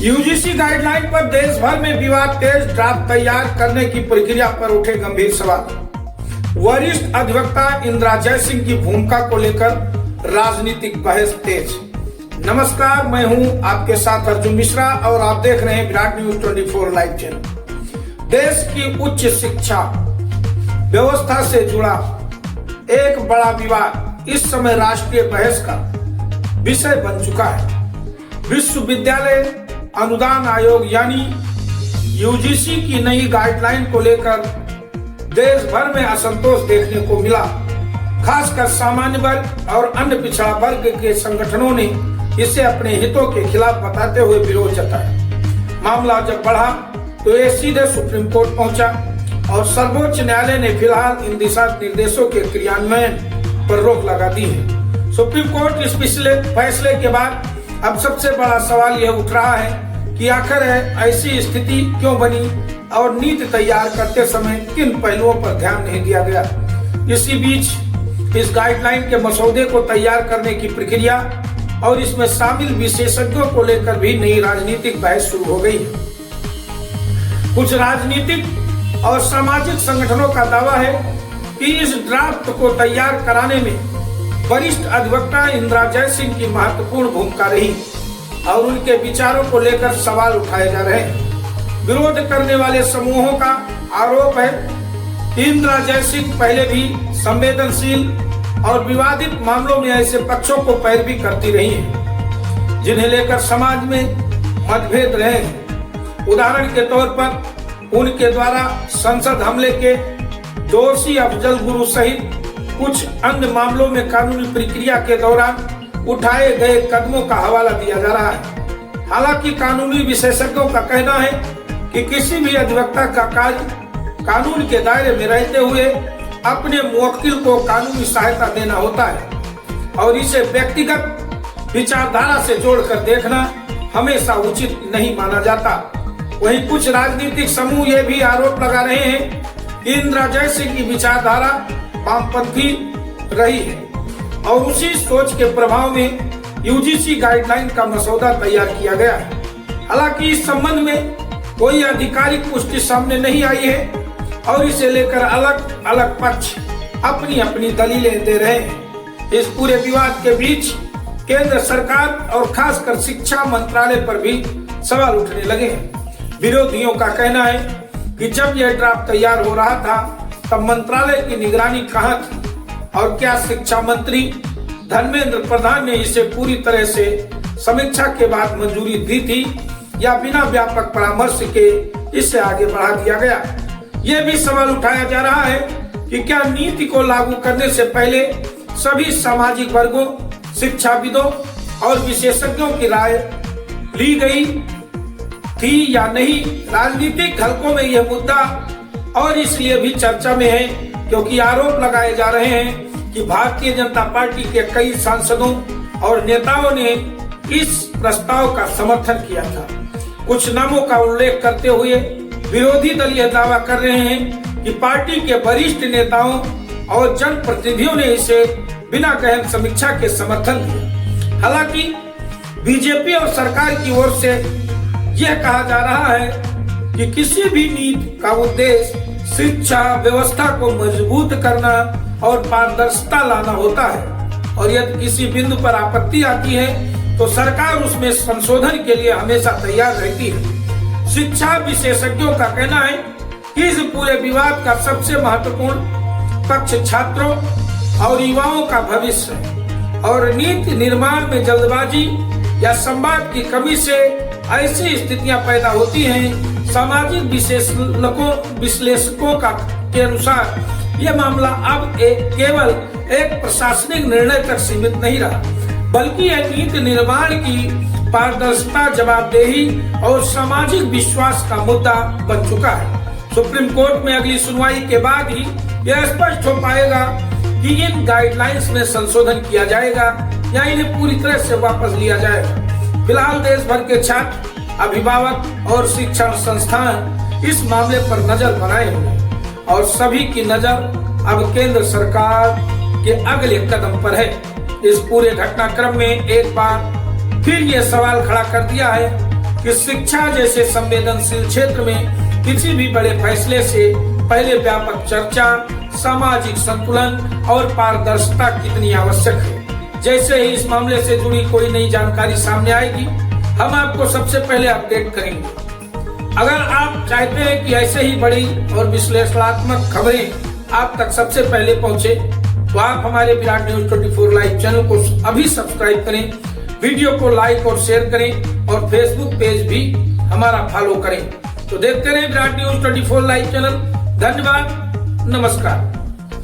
UGC guideline पर देश भर में विवाद तेज, ड्राफ्ट तैयार करने की प्रक्रिया पर उठे गंभीर सवाल। वरिष्ठ अधिवक्ता इंदिरा जयसिंह की भूमिका को लेकर राजनीतिक बहस तेज। नमस्कार, मैं हूं आपके साथ अर्जुन मिश्रा और आप देख रहे हैं विराट न्यूज 24 लाइव चैनल। देश की उच्च शिक्षा व्यवस्था से जुड़ा एक बड़ा विवाद इस समय राष्ट्रीय बहस का विषय बन चुका है। विश्वविद्यालय अनुदान आयोग यानी यूजीसी की नई गाइडलाइन को लेकर देश भर में असंतोष देखने को मिला। खासकर सामान्य वर्ग और अन्य पिछड़ा वर्ग के संगठनों ने इसे अपने हितों के खिलाफ बताते हुए विरोध जताया। मामला जब बढ़ा तो ये सीधे सुप्रीम कोर्ट पहुंचा और सर्वोच्च न्यायालय ने फिलहाल इन दिशा निर्देशों के क्रियान्वयन पर रोक लगा दी है। सुप्रीम कोर्ट इस पिछले फैसले के बाद अब सबसे बड़ा सवाल यह उठ रहा है कि आखिर ऐसी स्थिति क्यों बनी और नीति तैयार करते समय किन पहलुओं पर ध्यान नहीं दिया गया। इसी बीच इस गाइडलाइन के मसौदे को तैयार करने की प्रक्रिया और इसमें शामिल विशेषज्ञों को लेकर भी नई राजनीतिक बहस शुरू हो गई है। कुछ राजनीतिक और सामाजिक संगठनों का दावा है कि इस ड्राफ्ट को तैयार कराने में वरिष्ठ अधिवक्ता इंदिरा जयसिंह की महत्वपूर्ण भूमिका रही और उनके विचारों को लेकर सवाल उठाए जा रहे हैं। विरोध करने वाले समूहों का आरोप है कि इंदिरा जयसिंह पहले भी संवेदनशील और विवादित मामलों में ऐसे पक्षों को पैरवी करती रही हैं जिन्हें लेकर समाज में मतभेद रहे हैं। उदाहरण के तौर पर उनके द्वारा संसद हमले के दोषी अफजल गुरु सहित कुछ अन्य मामलों में कानूनी प्रक्रिया के दौरान उठाए गए कदमों का हवाला दिया जा रहा है। हालांकि कानूनी विशेषज्ञों का कहना है कि किसी भी अधिवक्ता का कार्य कानून के दायरे में रहते हुए अपने मुवक्किल को कानूनी सहायता देना होता है और इसे व्यक्तिगत विचारधारा से जोड़कर देखना हमेशा उचित नहीं माना जाता। वहीं कुछ राजनीतिक समूह ये भी आरोप लगा रहे हैं कि इंदिरा जयसिंह की विचारधारा वामपंथी रही है और उसी सोच के प्रभाव में यूजीसी गाइडलाइन का मसौदा तैयार किया गया है। हालांकि इस संबंध में कोई आधिकारिक पुष्टि सामने नहीं आई है और इसे लेकर अलग अलग पक्ष अपनी अपनी दलीलें दे रहे हैं। इस पूरे विवाद के बीच केंद्र सरकार और खासकर शिक्षा मंत्रालय पर भी सवाल उठने लगे हैं। विरोधियों का कहना है कि जब यह ड्राफ्ट तैयार हो रहा था तब मंत्रालय की निगरानी कहाँ थी और क्या शिक्षा मंत्री धर्मेंद्र प्रधान ने इसे पूरी तरह से समीक्षा के बाद मंजूरी दी थी या बिना व्यापक परामर्श के इसे आगे बढ़ा दिया गया। यह भी सवाल उठाया जा रहा है कि क्या नीति को लागू करने से पहले सभी सामाजिक वर्गों, शिक्षाविदों और विशेषज्ञों की राय ली गई थी या नहीं। राजनीतिक हलकों में यह मुद्दा और इसलिए भी चर्चा में है क्योंकि आरोप लगाए जा रहे हैं कि भारतीय जनता पार्टी के कई सांसदों और नेताओं ने इस प्रस्ताव का समर्थन किया था। कुछ नामों का उल्लेख करते हुए विरोधी दल यह दावा कर रहे हैं कि पार्टी के वरिष्ठ नेताओं और जनप्रतिनिधियों ने इसे बिना गहन समीक्षा के समर्थन दिया। हालांकि बीजेपी और सरकार की ओर से यह कहा जा रहा है कि किसी भी नीति का उद्देश्य शिक्षा व्यवस्था को मजबूत करना और पारदर्शिता लाना होता है और यदि किसी बिंदु पर आपत्ति आती है तो सरकार उसमें संशोधन के लिए हमेशा तैयार रहती है। शिक्षा विशेषज्ञों का कहना है कि इस पूरे विवाद का सबसे महत्वपूर्ण पक्ष छात्रों और युवाओं का भविष्य है और नीति निर्माण में जल्दबाजी या संवाद की कमी से ऐसी स्थितियां पैदा होती हैं। सामाजिक विश्लेषकों के अनुसार यह मामला अब केवल एक प्रशासनिक निर्णय तक सीमित नहीं रहा बल्कि यह नीति निर्माण की पारदर्शिता, जवाबदेही और सामाजिक विश्वास का मुद्दा बन चुका है। सुप्रीम कोर्ट में अगली सुनवाई के बाद ही यह स्पष्ट हो पाएगा कि इन गाइडलाइंस में संशोधन किया जाएगा या इन्हें पूरी तरह से वापस लिया जाएगा। फिलहाल देश भर के छात्र, अभिभावक और शिक्षण संस्थान इस मामले पर नजर बनाए हुए हैं और सभी की नजर अब केंद्र सरकार के अगले कदम पर है। इस पूरे घटनाक्रम में एक बार फिर ये सवाल खड़ा कर दिया है कि शिक्षा जैसे संवेदनशील क्षेत्र में किसी भी बड़े फैसले से पहले व्यापक चर्चा, सामाजिक संतुलन और पारदर्शिता कितनी आवश्यक है। जैसे ही इस मामले से जुड़ी कोई नई जानकारी सामने आएगी, हम आपको सबसे पहले अपडेट करेंगे। अगर आप चाहते हैं कि ऐसे ही बड़ी और विश्लेषणात्मक खबरें आप तक सबसे पहले पहुंचे, तो आप हमारे विराट न्यूज 24 लाइव चैनल को अभी सब्सक्राइब करें, वीडियो को लाइक और शेयर करें और फेसबुक पेज भी हमारा फॉलो करें। तो देखते रहे विराट न्यूज 24 लाइव चैनल। धन्यवाद, नमस्कार।